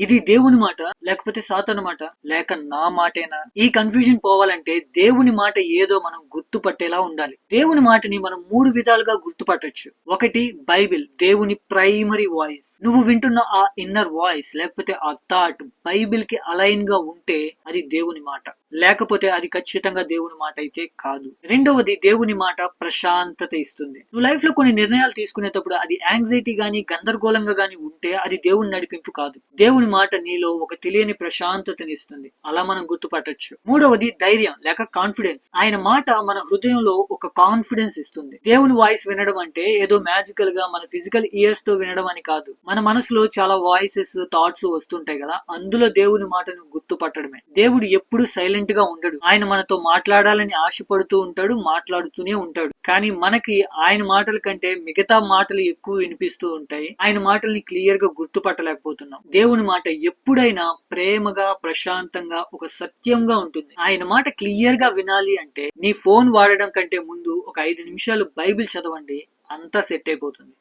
ఇది దేవుని మాట లేకపోతే సాతాను మాట లేక నా మాటేనా? ఈ కన్ఫ్యూజన్ పోవాలంటే దేవుని మాట ఏదో మనం గుర్తుపట్టేలా ఉండాలి. దేవుని మాటని మనం 3 విధాలుగా గుర్తుపట్టొచ్చు. ఒకటి బైబిల్, దేవుని ప్రైమరీ వాయిస్. నువ్వు వింటున్న ఆ ఇన్నర్ వాయిస్ లేకపోతే ఆ థాట్ బైబిల్ కి అలైన్ గా ఉంటే అది దేవుని మాట, లేకపోతే అది ఖచ్చితంగా దేవుని మాట అయితే కాదు. రెండవది దేవుని మాట ప్రశాంతత ఇస్తుంది. నువ్వు లైఫ్ లో కొన్ని నిర్ణయాలు తీసుకునేటప్పుడు అది యాంగ్జైటీ గానీ గందరగోళంగా గానీ ఉంటే అది దేవుని నడిపింపు కాదు. దేవుని మాట నీలో ఒక తెలియని ప్రశాంతతని ఇస్తుంది. అలా మనం గుర్తుపట్టొచ్చు. మూడవది ధైర్యం లేక కాన్ఫిడెన్స్. ఆయన మాట మన హృదయంలో ఒక కాన్ఫిడెన్స్ ఇస్తుంది. దేవుని వాయిస్ వినడం అంటే ఏదో మ్యాజికల్ గా మన ఫిజికల్ ఇయర్స్ తో వినడం అని కాదు. మన మనసులో చాలా వాయిసెస్ థాట్స్ వస్తుంటాయి కదా, అందులో దేవుని మాటను గుర్తుపట్టడమే. దేవుడు ఎప్పుడు సైలెంట్ గా ఉండడు. ఆయన మనతో మాట్లాడాలని ఆశపడుతూ ఉంటాడు, మాట్లాడుతూనే ఉంటాడు. కానీ మనకి ఆయన మాటల కంటే మిగతా మాటలు ఎక్కువ వినిపిస్తూ ఉంటాయి. ఆయన మాటల్ని క్లియర్ గా గుర్తుపట్టలేకపోతున్నాం. దేవుని మాట ఎప్పుడైనా ప్రేమగా ప్రశాంతంగా ఒక సత్యంగా ఉంటుంది. ఆయన మాట క్లియర్ గా వినాలి అంటే నీ ఫోన్ వాడడం కంటే ముందు ఒక 5 నిమిషాలు బైబిల్ చదవండి, అంతా సెట్ అయిపోతుంది.